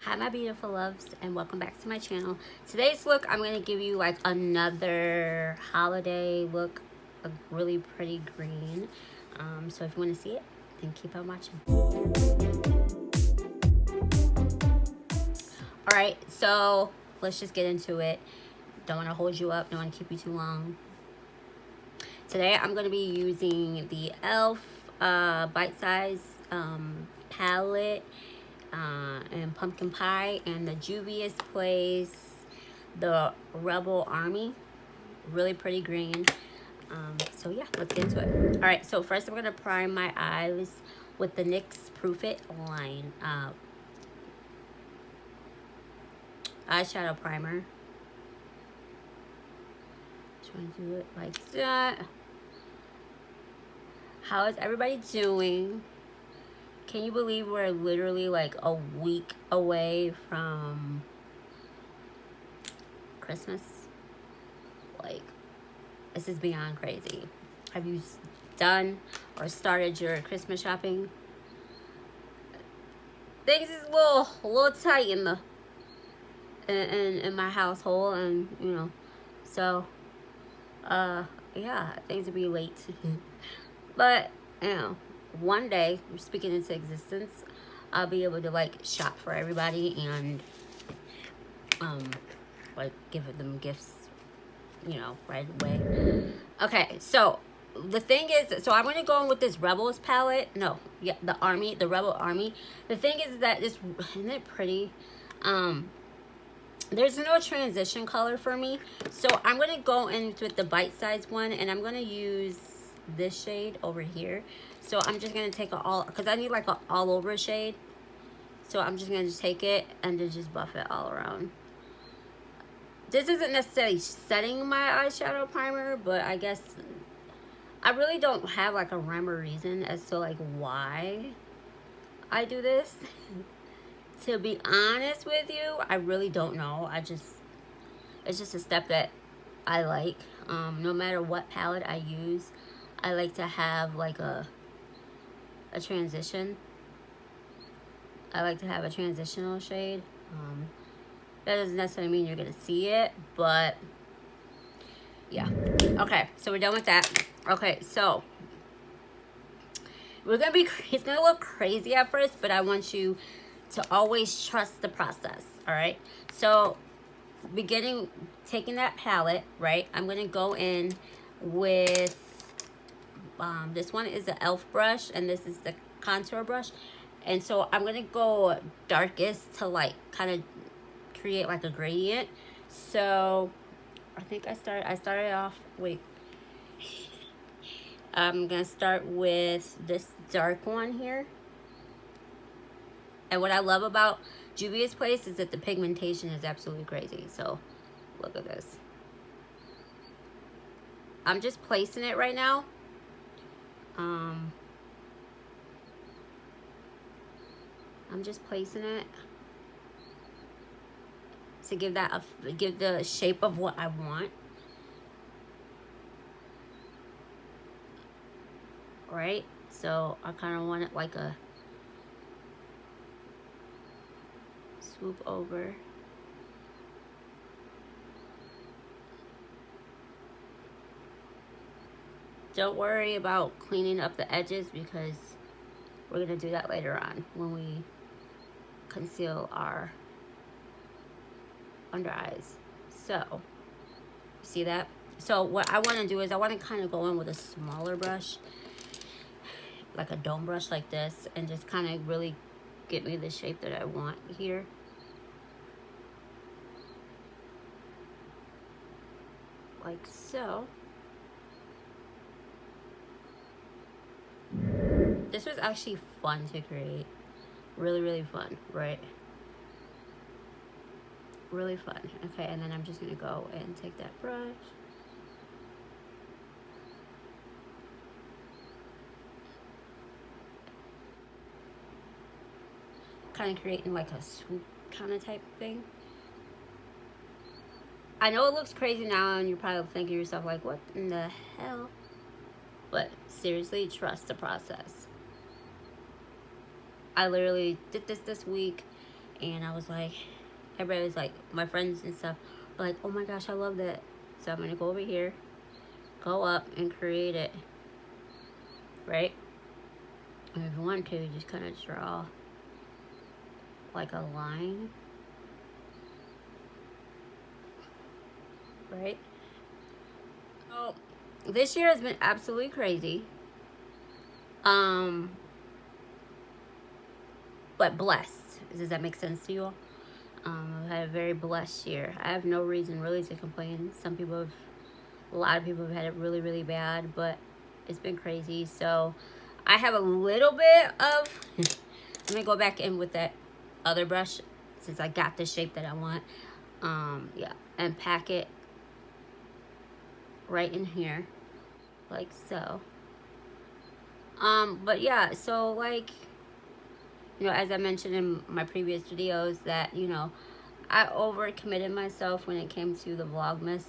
Hi my beautiful loves, and welcome back to my channel. Today's look, I'm going to give you like another holiday look, a really pretty green. So if you want to see it, then keep on watching. Alright, so let's just get into it. Don't want to hold you up, don't want to keep you too long. Today I'm going to be using the e.l.f. Bite Size palette and Pumpkin Pie, and the Juvias Place, the Rebel Army. Really pretty green. So yeah, let's get into it. Alright, so first I'm going to prime my eyes with the NYX Proof It line eyeshadow primer. Trying to do it like that. How is everybody doing? Can you believe we're literally like a week away from Christmas? Like, this is beyond crazy. Have you done or started your Christmas shopping? Things is a little tight in the in my household, and you know, so yeah, things will be late. But you know, one day, we're speaking into existence, I'll be able to like shop for everybody and like give them gifts, you know, right away. Okay, so the thing is, so I'm gonna go in with this Rebels palette. No, yeah, the Rebel Army. The thing is that this, isn't it pretty? There's no transition color for me, so I'm gonna go in with the Bite Size one, and I'm gonna use this shade over here. So I'm just gonna take it all, because I need like an all over shade. So I'm just gonna just take it and then just buff it all around. This isn't necessarily setting my eyeshadow primer, but I guess I really don't have like a rhyme or reason as to like why I do this. To be honest with you, I really don't know. It's just a step that I like. No matter what palette I use, I like to have like a transition. I like to have a transitional shade. That doesn't necessarily mean you're gonna see it, but yeah. Okay, so we're done with that. Okay, so we're gonna be, it's gonna look crazy at first, but I want you to always trust the process. All right, so taking that palette, right, I'm gonna go in with this one is the e.l.f. brush, and this is the contour brush, and so I'm gonna go darkest to like kind of create like a gradient. So I think I started off, wait, I'm gonna start with this dark one here. And what I love about Juvia's Place is that the pigmentation is absolutely crazy. So look at this. I'm just placing it right now. I'm just placing it to give that give the shape of what I want. Right? So I kind of want it like a swoop over. Don't worry about cleaning up the edges, because we're going to do that later on when we conceal our under eyes. So, see that? So what I want to do is I want to kind of go in with a smaller brush, like a dome brush like this, and just kind of really get me the shape that I want here. Like so. This was actually fun to create. Really, really fun, right? Really fun. Okay, and then I'm just gonna go and take that brush. Kind of creating like a swoop kind of type thing. I know it looks crazy now, and you're probably thinking to yourself like, what in the hell? But seriously, trust the process. I literally did this week, and I was like, everybody was like, my friends and stuff were like, oh my gosh, I love that. So I'm gonna go over here, go up and create it, right? And if you want to, just kind of draw like a line, right? So this year has been absolutely crazy, but blessed. Does that make sense to you all? I've had a very blessed year. I have no reason really to complain. A lot of people have had it really, really bad, but it's been crazy. So I have a little bit of, let me go back in with that other brush since I got the shape that I want. Yeah, and pack it right in here, like so. But yeah, so like, you know, as I mentioned in my previous videos, that, you know, I overcommitted myself when it came to the Vlogmas,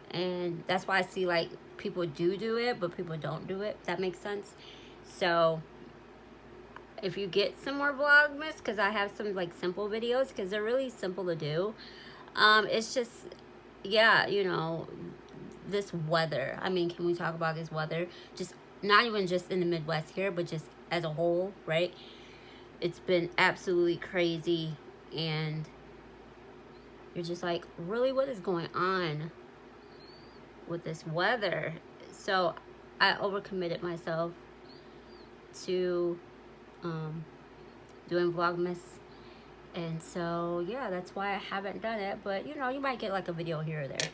and that's why I see like people do it, but people don't do it, if that makes sense. So if you get some more Vlogmas, because I have some like simple videos, because they're really simple to do. It's just, yeah, you know, this weather. I mean, can we talk about this weather? Just not even just in the Midwest here, but just as a whole, right? It's been absolutely crazy, and you're just like, really, what is going on with this weather? So I overcommitted myself to doing Vlogmas, and so yeah, that's why I haven't done it. But you know, you might get like a video here or there.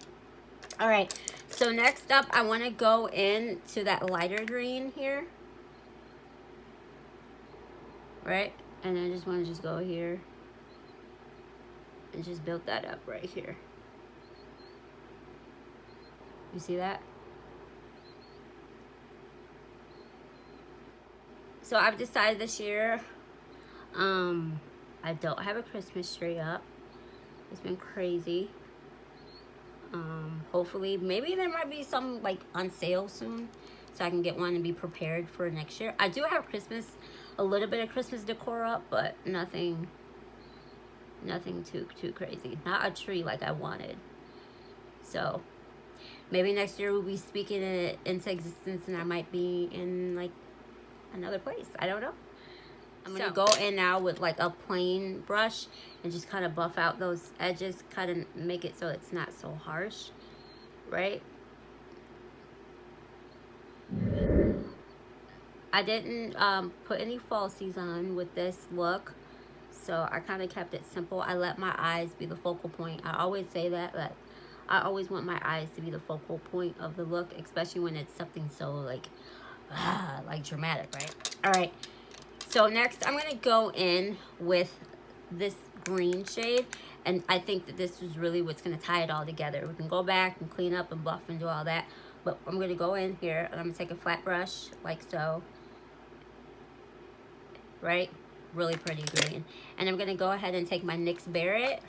All right, so next up, I want to go into that lighter green here, right? And I just want to just go here and just build that up right here. You see that? So I've decided this year, I don't have a Christmas tree up. It's been crazy. Hopefully, maybe there might be some like on sale soon, so I can get one and be prepared for next year. I do have Christmas, a little bit of Christmas decor up, but nothing too crazy. Not a tree like I wanted. So maybe next year we'll be speaking it into existence, and I might be in like another place. I don't know. I'm gonna go in now with like a plain brush and just kind of buff out those edges, kind of make it so it's not so harsh, right? I didn't put any falsies on with this look, so I kind of kept it simple. I let my eyes be the focal point. I always say that I always want my eyes to be the focal point of the look, especially when it's something so like dramatic, right? All right. So next, I'm gonna go in with this green shade, and I think that this is really what's gonna tie it all together. We can go back and clean up and buff and do all that, but I'm gonna go in here and I'm gonna take a flat brush like so, right? Really pretty green. And I'm gonna go ahead and take my NYX Barrett,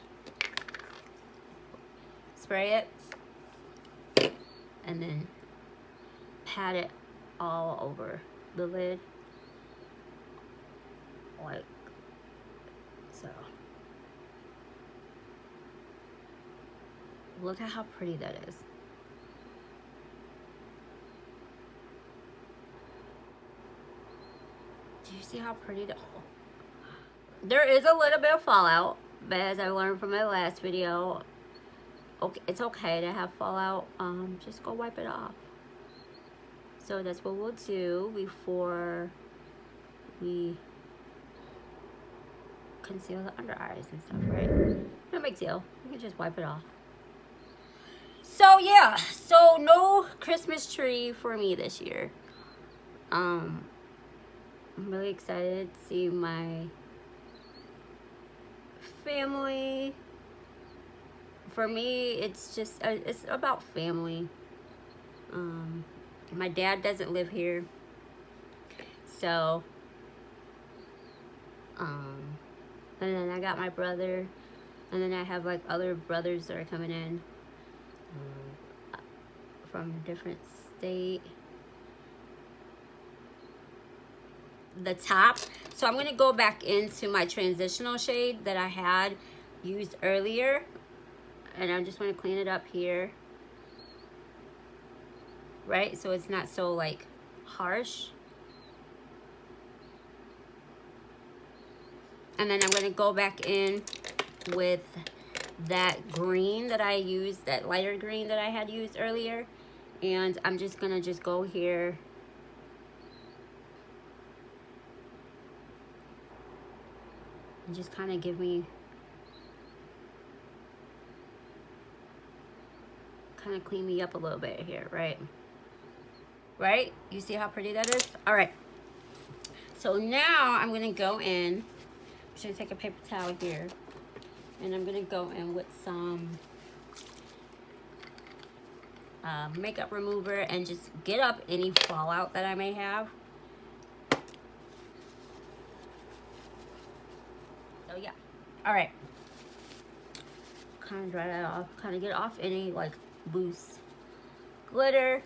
spray it, and then pat it all over the lid. Like so. Look at how pretty that is. Do you see how pretty that? Oh. There is a little bit of fallout, but as I learned from my last video, okay, it's okay to have fallout. Just go wipe it off. So that's what we'll do before we conceal the under eyes and stuff, right? No big deal. You can just wipe it off. So yeah, so no Christmas tree for me this year. I'm really excited to see my family. For me, it's just it's about family. My dad doesn't live here, so and then I got my brother, and then I have like other brothers that are coming in from a different state. the top. So I'm going to go back into my transitional shade that I had used earlier. And I just want to clean it up here. Right? So it's not so like harsh. And then I'm going to go back in with that green that I used, that lighter green that I had used earlier. And I'm just going to go here. And just kind of give me, kind of clean me up a little bit here, right? Right? You see how pretty that is? All right. So now I'm going to go in. I'm going to take a paper towel here. And I'm going to go in with some makeup remover and just get up any fallout that I may have. So yeah. All right. Kind of dry that off. Kind of get off any like loose glitter.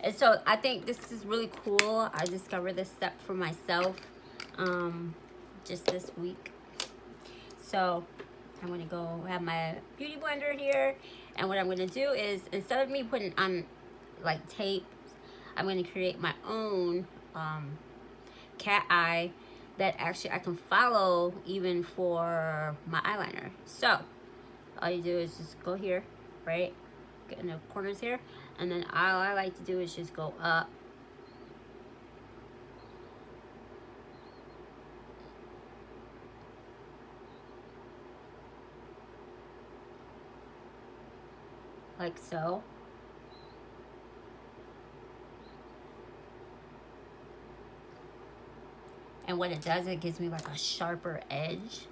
And so I think this is really cool. I discovered this step for myself just this week. So I'm going to go have my beauty blender here. And what I'm going to do is, instead of me putting on like tape, I'm going to create my own cat eye that actually I can follow even for my eyeliner. So all you do is just go here, right? Get in the corners here. And then all I like to do is just go up. Like so. And what it does, it gives me like a sharper edge.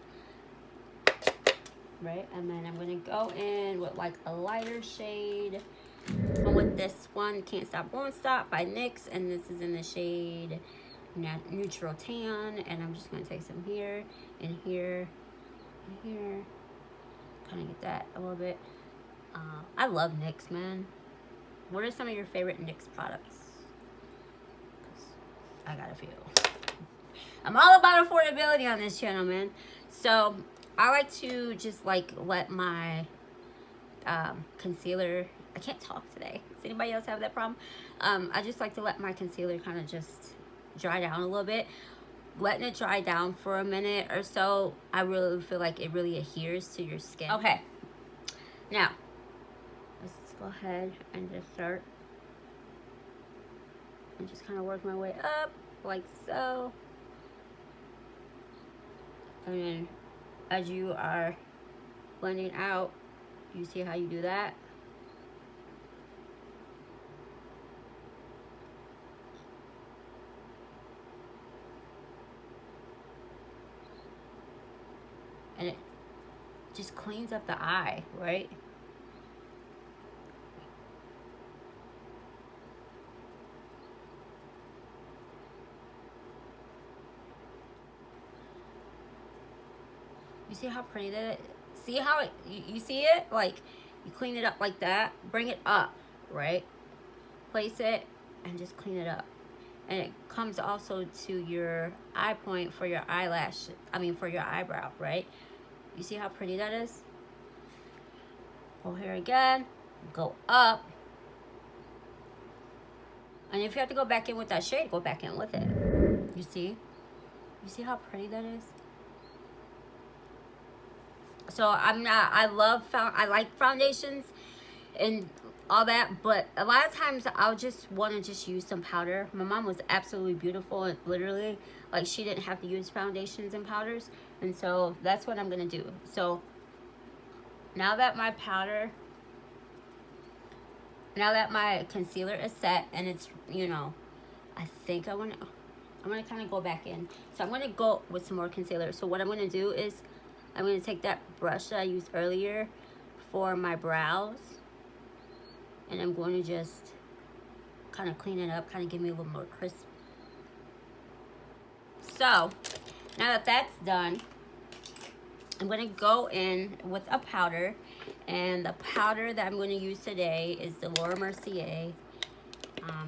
Right? And then I'm going to go in with like a lighter shade. And with this one, Can't Stop, Won't Stop by NYX. And this is in the shade Neutral Tan. And I'm just going to take some here and here and here. Kind of get that a little bit. I love NYX, man. What are some of your favorite NYX products? I got a few. I'm all about affordability on this channel, man. So I like to just like let my concealer, I can't talk today. Does anybody else have that problem? I just like to let my concealer kind of just dry down a little bit. Letting it dry down for a minute or so, I really feel like it really adheres to your skin. Okay, now let's go ahead and just start and just kind of work my way up like so. And then as you are blending out, you see how you do that? And it just cleans up the eye, right? You see how pretty that is? See how it, you see it? Like, you clean it up like that. Bring it up, right? Place it and just clean it up. And it comes also to your eye point for your eyelash. I mean, for your eyebrow, right? You see how pretty that is? Go here again. Go up. And if you have to go back in with that shade, go back in with it. You see? You see how pretty that is? So I like foundations and all that, but a lot of times I'll just want to just use some powder. My mom was absolutely beautiful, and literally, like, she didn't have to use foundations and powders, and so that's what I'm gonna do. So now that my concealer is set, and it's, you know, I think I'm gonna kind of go back in. So I'm gonna go with some more concealer. So what I'm gonna do is I'm going to take that brush that I used earlier for my brows, and I'm going to just kind of clean it up, kind of give me a little more crisp. So now that that's done, I'm going to go in with a powder, and the powder that I'm going to use today is the Laura Mercier.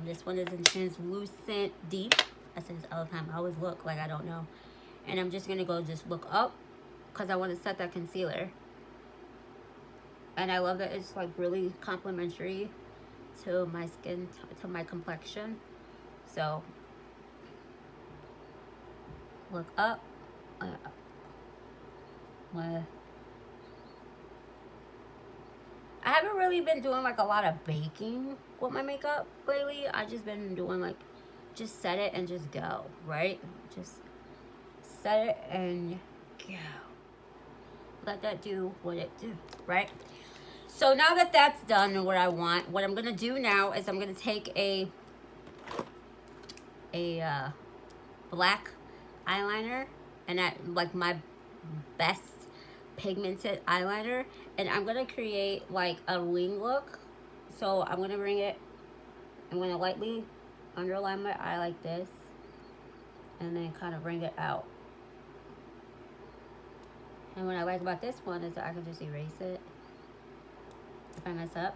This one is in Translucent Deep. I say this all the time. I always look like I don't know. And I'm just gonna go just look up because I want to set that concealer. And I love that it's like really complimentary to my skin, to my complexion. So look up. I haven't really been doing like a lot of baking with my makeup lately. I just been doing like just set it and just go, right? Just set it and go. Let that do what it do, right? So now that that's done what I want, what I'm gonna do now is I'm gonna take a black eyeliner, and like my best pigmented eyeliner, and I'm gonna create like a wing look. So I'm gonna bring it, I'm gonna lightly underline my eye like this, and then kind of bring it out. And what I like about this one is that I can just erase it if I mess up.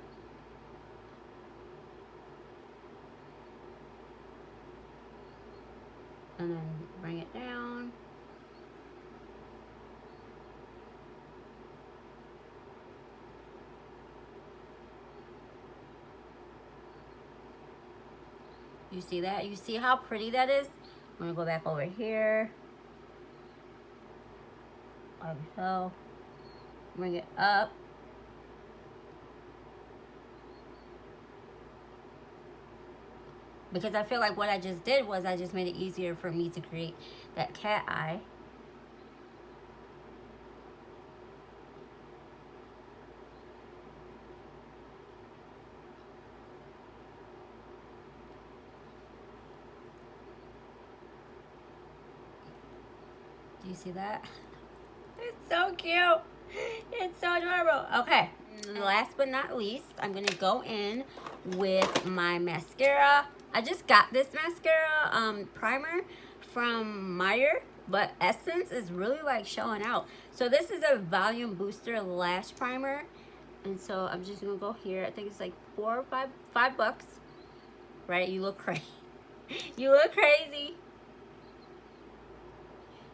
And then bring it down. You see that? You see how pretty that is? I'm gonna go back over here. Like so. Bring it up. Because I feel like what I just did was I just made it easier for me to create that cat eye. Do you see that? It's so cute. It's so adorable. Okay, last but not least, I'm gonna go in with my mascara. I just got this mascara primer from Meyer, but Essence is really like showing out. So this is a volume booster lash primer, and so I'm just gonna go here. I think it's like $4 or $5, right? You look crazy. You look crazy.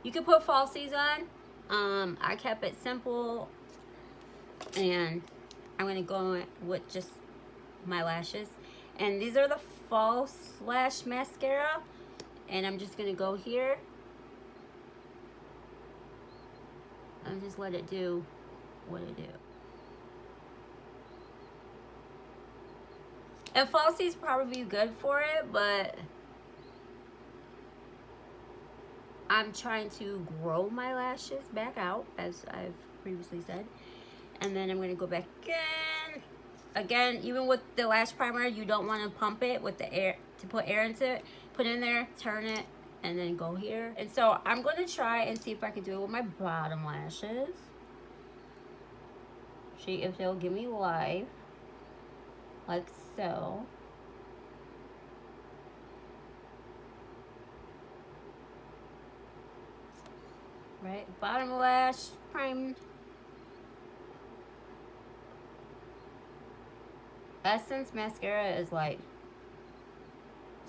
You can put falsies on. I kept it simple, and I'm gonna go in with just my lashes. And these are the false lash mascara, and I'm just gonna go here and just let it do what it do. And falsies probably good for it, but I'm trying to grow my lashes back out, as I've previously said. And then I'm going to go back in. Again, even with the lash primer, you don't want to pump it with the air, to put air into it. Put it in there, turn it, and then go here. And so I'm going to try and see if I can do it with my bottom lashes. See if they'll give me life. Like so. Right, bottom lash primed. Essence mascara is like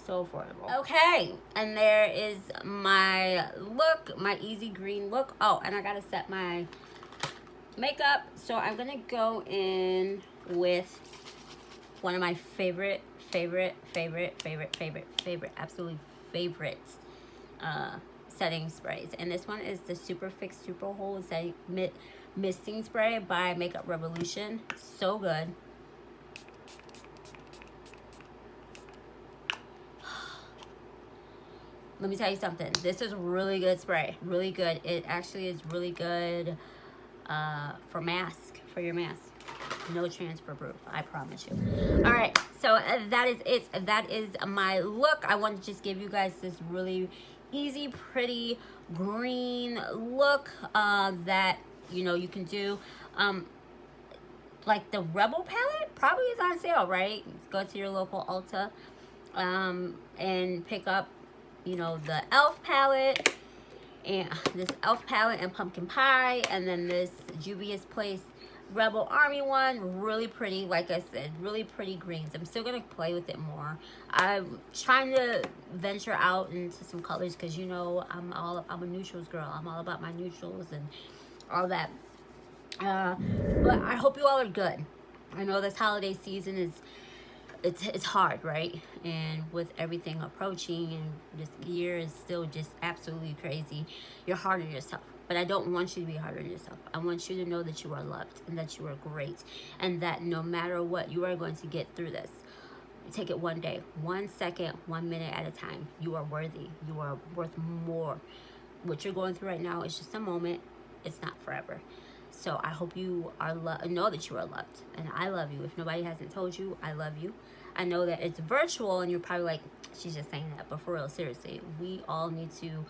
so affordable. Okay, and there is my look, my easy green look. Oh, and I gotta set my makeup. So I'm gonna go in with one of my favorite, absolutely favorite setting sprays, and this one is the Super Fix Super Hold Setting Misting Spray by Makeup Revolution. So good. Let me tell you something. This is really good spray. Really good. It actually is really good for mask, for your mask. No transfer proof, I promise you. All right, so that is it. That is my look. I want to just give you guys this really easy, pretty green look that you can do. Like the Rebel palette probably is on sale, right? Go to your local Ulta and pick up the e.l.f. palette, and this e.l.f. palette and pumpkin pie, and then this Juvias Place Rebel Army one, really pretty. Like I said, really pretty greens. I'm still gonna play with it more. I'm trying to venture out into some colors because you know I'm a neutrals girl. I'm all about my neutrals and all that. But I hope you all are good. I know this holiday season is it's hard, right? And with everything approaching and this year is still just absolutely crazy, you're hard on yourself. But I don't want you to be hard on yourself. I want you to know that you are loved and that you are great and that no matter what, you are going to get through this. Take it one day, 1 second, 1 minute at a time. You are worthy. You are worth more. What you're going through right now is just a moment. It's not forever. So I hope you are know that you are loved, and I love you. If nobody hasn't told you, I love you. I know that it's virtual, and you're probably like, she's just saying that, but for real, seriously, we all need to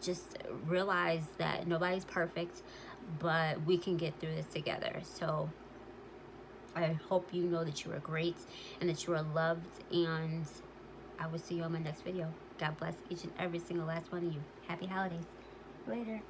just realize that nobody's perfect, but we can get through this together. So I hope you know that you are great and that you are loved, and I will see you on my next video. God bless each and every single last one of you. Happy holidays. Later.